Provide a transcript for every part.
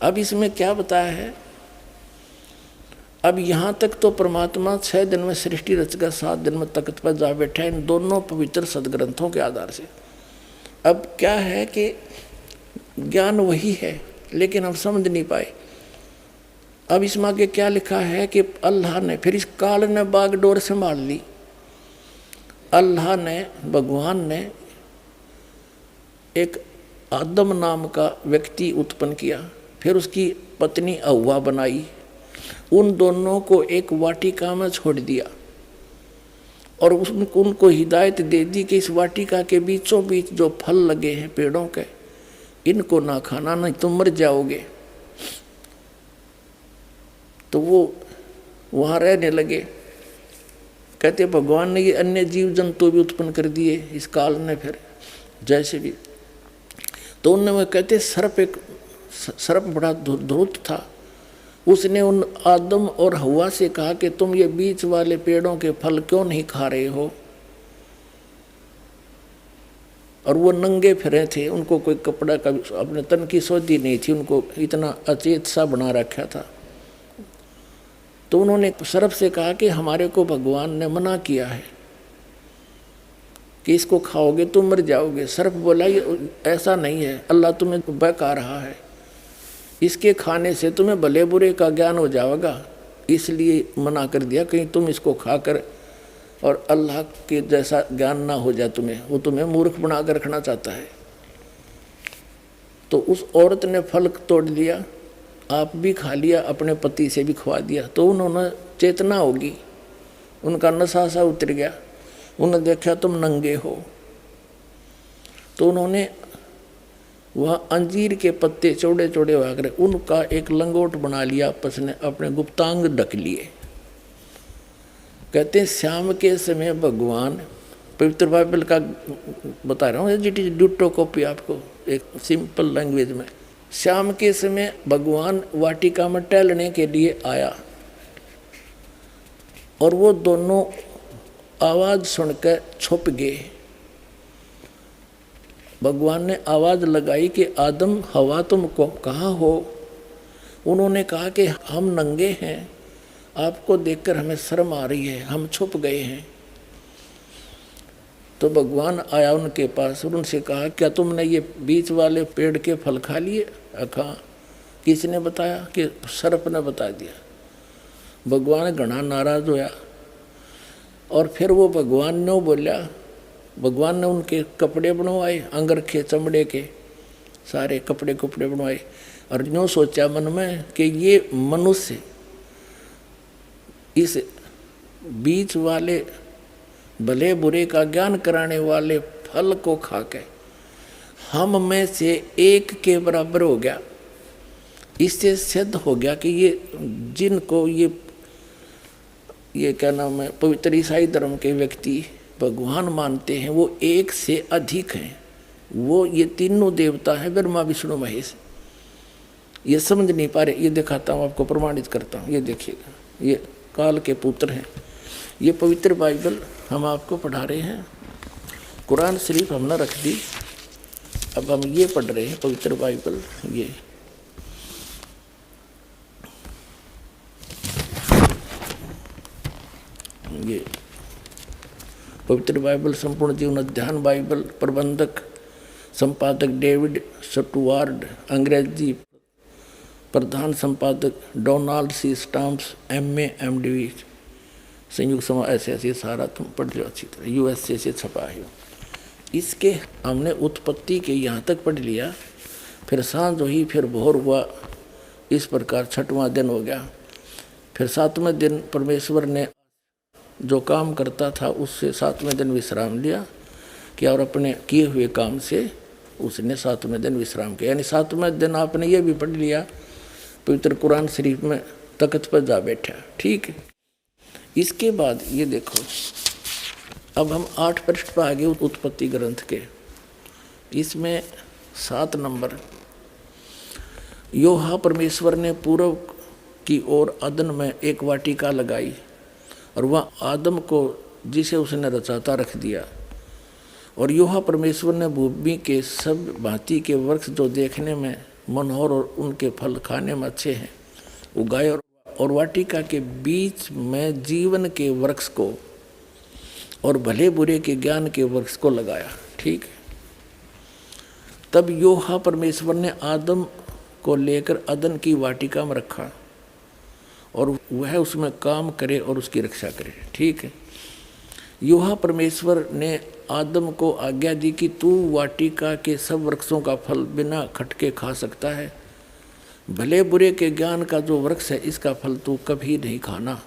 अब इसमें क्या बताया है, अब यहाँ तक तो परमात्मा 6 दिन में सृष्टि रचकर 7 दिन में तख्त पर जा बैठा है इन दोनों पवित्र सदग्रंथों के आधार से। अब क्या है कि ज्ञान वही है लेकिन हम समझ नहीं पाए। अब इसमें आगे क्या लिखा है कि अल्लाह ने फिर इस काल ने बागडोर संभाल ली। अल्लाह ने, भगवान ने एक आदम नाम का व्यक्ति उत्पन्न किया, फिर उसकी पत्नी हव्वा बनाई, उन दोनों को एक वाटिका में छोड़ दिया और उनको हिदायत दे दी कि इस वाटिका के बीचों बीच जो फल लगे हैं पेड़ों के, इनको ना खाना, नहीं तो मर जाओगे। तो वो वहाँ रहने लगे। कहते भगवान ने ये अन्य जीव जंतु भी उत्पन्न कर दिए इस काल ने, फिर जैसे भी। तो उनमें कहते सर्प बड़ा धूर्त था, उसने उन आदम और हव्वा से कहा कि तुम ये बीच वाले पेड़ों के फल क्यों नहीं खा रहे हो। और वो नंगे फिरे थे, उनको कोई कपड़ा का अपने तन की सोधी नहीं थी, उनको इतना अचेत सा बना रखा था। तो उन्होंने सर्प से कहा कि हमारे को भगवान ने मना किया है कि इसको खाओगे तो मर जाओगे। सर्प बोला ये ऐसा नहीं है, अल्लाह तुम्हें बहका रहा है, इसके खाने से तुम्हें भले बुरे का ज्ञान हो जाएगा, इसलिए मना कर दिया कहीं तुम इसको खाकर और अल्लाह के जैसा ज्ञान ना हो जाए तुम्हें, वो तुम्हें मूर्ख बना कर रखना चाहता है। तो उस औरत ने फल तोड़ दिया, आप भी खा लिया, अपने पति से भी खवा दिया। तो उन्होंने चेतना होगी, उनका नशा सा उतर गया, उन्होंने देखा तुम नंगे हो। तो उन्होंने वहाँ अंजीर के पत्ते चौड़े चौड़े होकर उनका एक लंगोट बना लिया, आपस ने अपने गुप्तांग ढक लिए। कहते हैं शाम के समय भगवान, पवित्र बाइबल का बता रहा हूँ, इट इज ड्यूटो कॉपी आपको एक सिंपल लैंग्वेज में। शाम के समय भगवान वाटिका में टहलने के लिए आया और वो दोनों आवाज़ सुनकर छुप गए। भगवान ने आवाज़ लगाई कि आदम हवा तुम कहाँ हो। उन्होंने कहा कि हम नंगे हैं, आपको देखकर हमें शर्म आ रही है, हम छुप गए हैं। तो भगवान आया उनके पास और उनसे कहा क्या तुमने ये बीच वाले पेड़ के फल खा लिए। कहा किसने बताया, कि सर्प ने बता दिया। भगवान घना नाराज होया और फिर वो भगवान ने बोला, भगवान ने उनके कपड़े बनवाए, अंगरखे चमड़े के सारे कपड़े बनवाए और यूँ सोचा मन में कि ये मनुष्य इस बीच वाले भले बुरे का ज्ञान कराने वाले फल को खा के हम में से एक के बराबर हो गया। इससे सिद्ध हो गया कि ये जिनको ये क्या नाम है, पवित्र ईसाई धर्म के व्यक्ति भगवान मानते हैं, वो एक से अधिक हैं। वो ये तीनों देवता है, ब्रह्मा विष्णु महेश। ये समझ नहीं पा रहे, ये दिखाता हूँ आपको, प्रमाणित करता हूँ। ये देखिएगा, ये काल के पुत्र हैं। ये पवित्र बाइबल हम आपको पढ़ा रहे हैं, कुरान शरीफ हमने रख दी, अब हम ये पढ़ रहे हैं पवित्र बाइबल। ये पवित्र बाइबल संपूर्ण जीवन अध्ययन बाइबल, प्रबंधक संपादक डेविड स्टुअर्ट, अंग्रेजी प्रधान संपादक Donald C Stamps, MA MD, संयुक्त समाज, ऐसे सारा तुम पढ़ लो अच्छी तरह, USA से छपा है। इसके हमने उत्पत्ति के यहाँ तक पढ़ लिया, फिर सांझ हुई, फिर भोर हुआ, इस प्रकार 6वां दिन हो गया। फिर 7वें दिन परमेश्वर ने जो काम करता था उससे 7वें दिन विश्राम लिया किया और अपने किए हुए काम से उसने 7वें दिन विश्राम किया। यानी 7वें दिन आपने ये भी पढ़ लिया पवित्र कुरान शरीफ में, तख्त पर जा बैठा, ठीक है। इसके बाद ये देखो, अब हम 8 पृष्ठ पर आगे उत्पत्ति ग्रंथ के, इसमें 7 नंबर, योहा परमेश्वर ने पूर्व की ओर अदन में एक वाटिका लगाई और वह आदम को जिसे उसने रचाता रख दिया। और योहा परमेश्वर ने भूमि के सब भांति के वृक्ष जो देखने में मनोहर और उनके फल खाने में अच्छे हैं उगाए, और वाटिका के बीच में जीवन के वृक्ष को और भले बुरे के ज्ञान के वृक्ष को लगाया। ठीक है। तब योहा परमेश्वर ने आदम को लेकर अदन की वाटिका में रखा और वह उसमें काम करे और उसकी रक्षा करे। ठीक है। योहा परमेश्वर ने आदम को आज्ञा दी कि तू वाटिका के सब वृक्षों का फल बिना खटके खा सकता है, भले बुरे के ज्ञान का जो वृक्ष है इसका फल तू कभी नहीं खाना,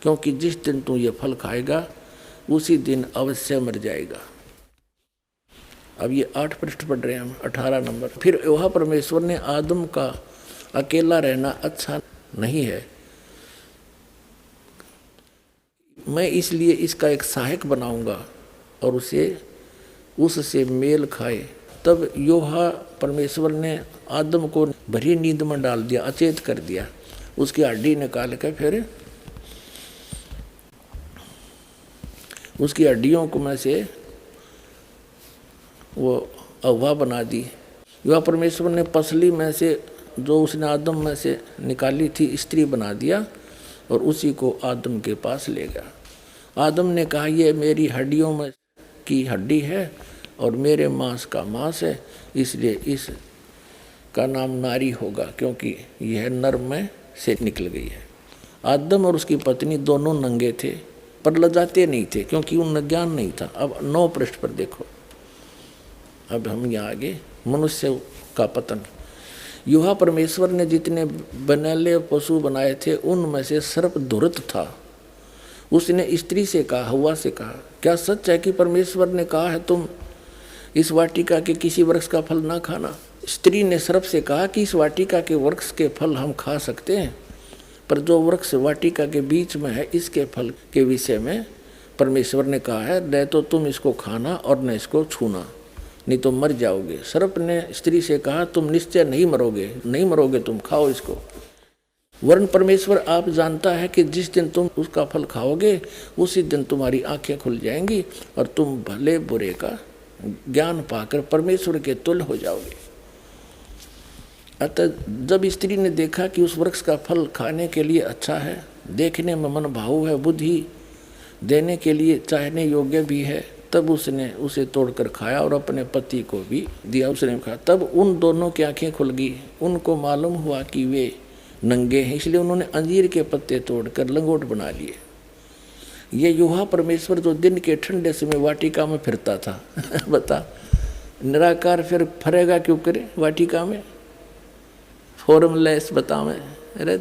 क्योंकि जिस दिन तू ये फल खाएगा उसी दिन अवश्य मर जाएगा। अब ये 8 पृष्ठ पढ़ रहे हैं हम, 18 नंबर। फिर योहा परमेश्वर ने आदम का अकेला रहना अच्छा नहीं है, मैं इसलिए इसका एक सहायक बनाऊंगा और उससे मेल खाए। तब योहा परमेश्वर ने आदम को भरी नींद में डाल दिया, अचेत कर दिया। उसकी हड्डी निकाल कर फिर उसकी हड्डियों को में से वो अव्वा बना दी। योहा परमेश्वर ने पसली में से जो उसने आदम में से निकाली थी स्त्री बना दिया और उसी को आदम के पास ले गया। आदम ने कहा ये मेरी हड्डियों में की हड्डी है और मेरे मांस का मांस है, इसलिए इसका नाम नारी होगा, क्योंकि यह नर में से निकल गई है। आदम और उसकी पत्नी दोनों नंगे थे पर लजाते नहीं थे, क्योंकि उनमें ज्ञान नहीं था। अब 9 पृष्ठ पर देखो, अब हम यहाँ आगे मनुष्य का पतन। योहा परमेश्वर ने जितने बनैले पशु बनाए थे उनमें से सर्प धुरत था। उसने स्त्री से कहा, हव्वा से कहा, क्या सच है कि परमेश्वर ने कहा है तुम इस वाटिका के किसी वृक्ष का फल ना खाना? स्त्री ने सर्प से कहा कि इस वाटिका के वृक्ष के फल हम खा सकते हैं, पर जो वृक्ष वाटिका के बीच में है इसके फल के विषय में परमेश्वर ने कहा है न तो तुम इसको खाना और न इसको छूना, नहीं तो मर जाओगे। सर्प ने स्त्री से कहा तुम निश्चय नहीं मरोगे, तुम खाओ इसको। वरन परमेश्वर आप जानता है कि जिस दिन तुम उसका फल खाओगे उसी दिन तुम्हारी आंखें खुल जाएंगी और तुम भले बुरे का ज्ञान पाकर परमेश्वर के तुल्य हो जाओगे। अतः जब स्त्री ने देखा कि उस वृक्ष का फल खाने के लिए अच्छा है, देखने में मन भावु है, बुद्धि देने के लिए चाहने योग्य भी है, तब उसने उसे तोड़कर खाया और अपने पति को भी दिया। उसने कहा, तब उन दोनों की आंखें खुल गई। उनको मालूम हुआ कि वे नंगे हैं, इसलिए उन्होंने अंजीर के पत्ते तोड़कर लंगोट बना लिए। ये योहा परमेश्वर जो दिन के ठंडे समय वाटिका में फिरता था बता, निराकार फिर फरेगा क्यों करे वाटिका में? फॉर्मलेस बता मैं। अरे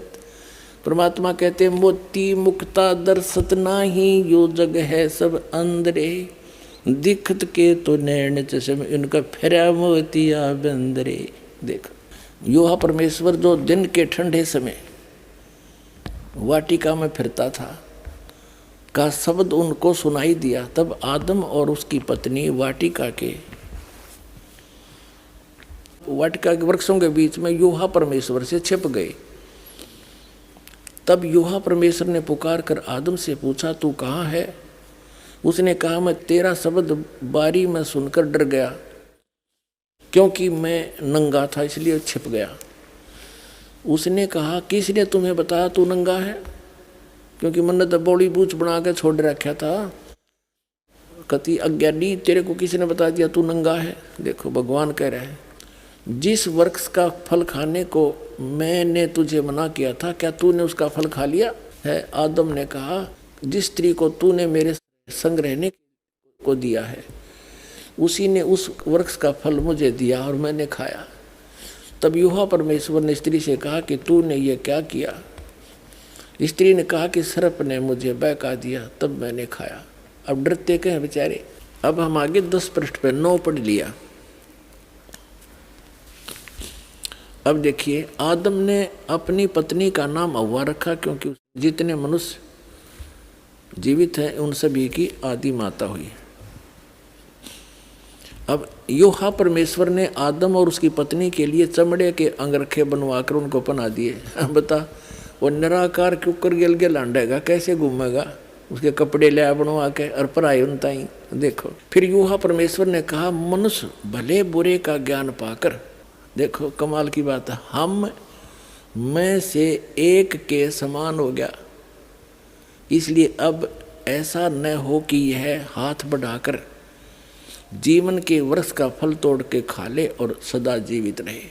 परमात्मा कहते मोती मुक्ता दर्शत नाही, यो जग है सब अंदरे, दिखत के तो नैन चश्मे इनका फेरा मोतिया बंदरे। देख, योहा परमेश्वर जो दिन के ठंडे समय वाटिका में फिरता था का शब्द उनको सुनाई दिया। तब आदम और उसकी पत्नी वाटिका के वृक्षों के बीच में योहा परमेश्वर से छिप गए। तब योहा परमेश्वर ने पुकार कर आदम से पूछा, तू कहाँ है? उसने कहा, मैं तेरा शब्द बारी में सुनकर डर गया, क्योंकि मैं नंगा था इसलिए छिप गया। उसने कहा, किसने तुम्हें बताया तू नंगा है? क्योंकि मैंने तो बौड़ी बूच बना के छोड़ रखा था। कति अज्ञानी, तेरे को किसने बता दिया तू नंगा है? देखो भगवान कह रहे हैं, जिस वृक्ष का फल खाने को मैंने तुझे मना किया था, क्या तूने उसका फल खा लिया है? आदम ने कहा, जिस स्त्री को तूने मेरे संग रहने को दिया है उसी ने उस वृक्ष का फल मुझे दिया और मैंने खाया। तब योहा परमेश्वर ने स्त्री से कहा कि तूने ये क्या किया? स्त्री ने कहा कि सर्प ने मुझे बहका दिया, तब मैंने खाया। अब डरते कहें बेचारे। अब हम आगे 10 पृष्ठ पे 9 पढ़ लिया। अब देखिए, आदम ने अपनी पत्नी का नाम हव्वा रखा, क्योंकि जितने मनुष्य जीवित हैं उन सभी की आदि माता हुई। अब योहा परमेश्वर ने आदम और उसकी पत्नी के लिए चमड़े के अंगरखे बनवाकर उनको पहना दिए। बता, वो निराकार क्यों कर गिल के लांडेगा, कैसे घूमेगा? उसके कपड़े लिया बनवा के और पराई उनता ही। देखो, फिर योहा परमेश्वर ने कहा, मनुष्य भले बुरे का ज्ञान पाकर देखो कमाल की बात है, हम मैं से एक के समान हो गया। इसलिए अब ऐसा न हो कि यह हाथ बढ़ाकर जीवन के वर्ष का फल तोड़ के खा ले और सदा जीवित रहे।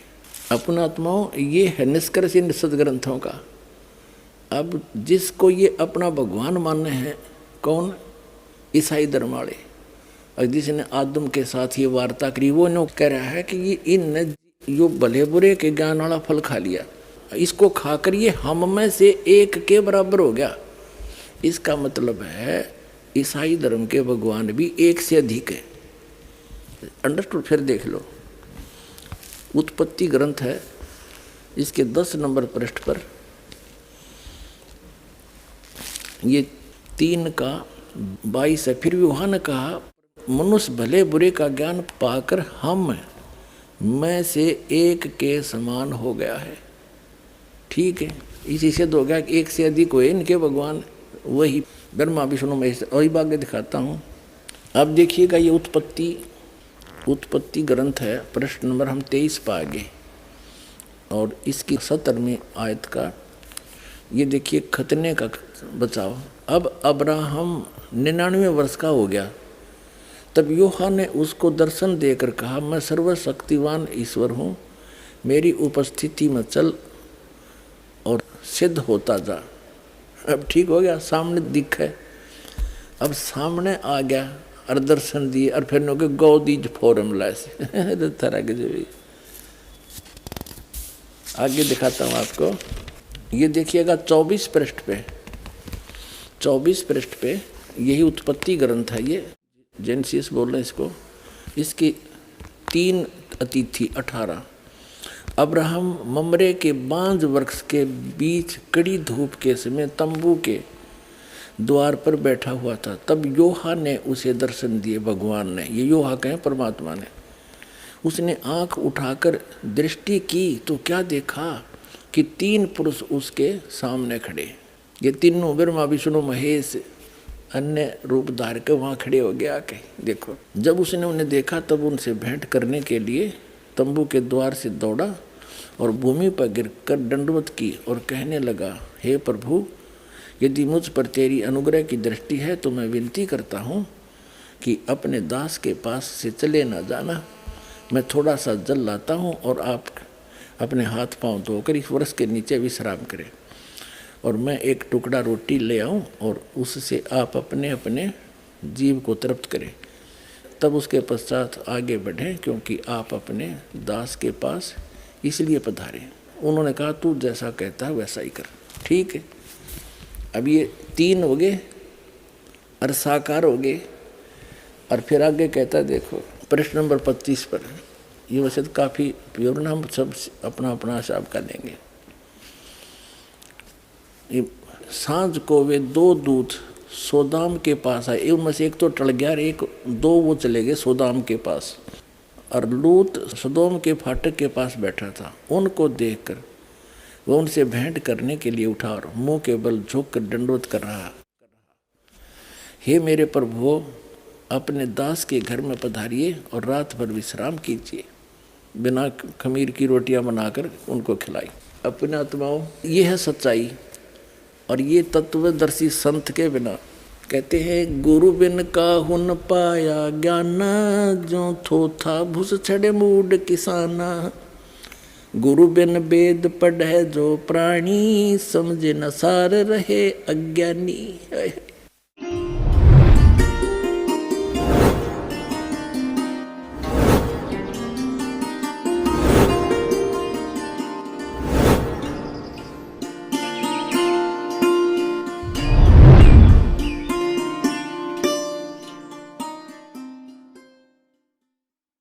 अपनात्माओं, ये है निष्कर्ष इन सदग्रंथों का। अब जिसको ये अपना भगवान मानने हैं, कौन? ईसाई धर्म वाले। और जिसने आदम के साथ ये वार्ता करी, वो नो कह रहा है कि ये इन यो भले बुरे के ज्ञान वाला फल खा लिया, इसको खाकर ये हम में से एक के बराबर हो गया। इसका मतलब है ईसाई धर्म के भगवान भी एक से अधिक है। अंडरस्टूड? फिर देख लो, उत्पत्ति ग्रंथ है, इसके 10 नंबर पृष्ठ पर ये 3 का 22 है। फिर विवाह ने कहा, मनुष्य भले बुरे का ज्ञान पाकर हम में से एक के समान हो गया है। ठीक है, इसी से हो गया कि एक से अधिक हुए इनके भगवान, वही ब्रह्मा विष्णु महेश। वही बात दिखाता हूँ। अब देखिएगा, ये उत्पत्ति ग्रंथ है, प्रश्न नंबर हम 23 पा गए और इसकी 17वीं आयत का ये देखिए, खतने का बचाव। अब अब्राहम 99 वर्ष का हो गया। तब यूहन्ना ने उसको दर्शन देकर कहा, मैं सर्वशक्तिवान ईश्वर हूँ, मेरी उपस्थिति में चल और सिद्ध होता जा। अब ठीक हो गया, सामने दिख है, अब सामने आ गया और दर्शन दिए और फिर नो के गौदीज फॉर्मूला से तरह के जो भी आगे दिखाता हूँ आपको। ये देखिएगा 24 पृष्ठ पे, 24 पृष्ठ पे यही उत्पत्ति ग्रंथ है, ये जेनेसिस बोल रहे हैं इसको। इसकी 3 अतिथि 18। अब्राहम ममरे के बांज वृक्ष के बीच कड़ी धूप के समय तंबू के द्वार पर बैठा हुआ था। तब यूहन्ना ने उसे दर्शन दिए। भगवान ने, ये यूहन्ना कहें परमात्मा ने। उसने आंख उठाकर दृष्टि की तो क्या देखा कि 3 पुरुष उसके सामने खड़े। ये तीनों ब्रह्मा विष्णु महेश अन्य रूप धार के वहाँ खड़े हो गए आके। देखो, जब उसने उन्हें देखा तब उनसे भेंट करने के लिए तंबू के द्वार से दौड़ा और भूमि पर गिरकर दंडवत की और कहने लगा, हे प्रभु, यदि मुझ पर तेरी अनुग्रह की दृष्टि है तो मैं विनती करता हूँ कि अपने दास के पास से चले न जाना। मैं थोड़ा सा जल लाता हूँ और आप अपने हाथ पांव धोकर इस वृक्ष के नीचे विश्राम करें, और मैं एक टुकड़ा रोटी ले आऊँ और उससे आप अपने अपने जीव को तृप्त करें। तब उसके पश्चात आगे बढ़ें, क्योंकि आप अपने दास के पास इसलिए पधारे। उन्होंने कहा, तू जैसा कहता है वैसा ही कर। ठीक है, अब ये 3 हो गए और साकार हो गए। और फिर आगे कहता है, देखो प्रश्न नंबर 25 पर, ये वैसे तो काफ़ी प्योर ना, हम सब अपना अपना हिसाब कर लेंगे। सांझ को वे 2 दूत सोदाम के पास आए। उनमें से एक तो टल गया और 2 वो चले गए सोदाम के पास, और लूत सदोम के फाटक के पास बैठा था। उनको देखकर वह उनसे भेंट करने के लिए उठा और मुंह के बल झुककर दंडवत कर रहा, हे मेरे प्रभु, अपने दास के घर में पधारिए और रात भर विश्राम कीजिए। बिना खमीर की रोटियां बनाकर उनको खिलाई। अपने आत्माओं, ये है सच्चाई। और ये तत्वदर्शी संत के बिना, कहते हैं, गुरु बिन काहुन पाया ज्ञाना, जो थोथा भूस छड़े मूड किसाना। गुरु बिन वेद पढ़े जो प्राणी, समझे न सार रहे अज्ञानी।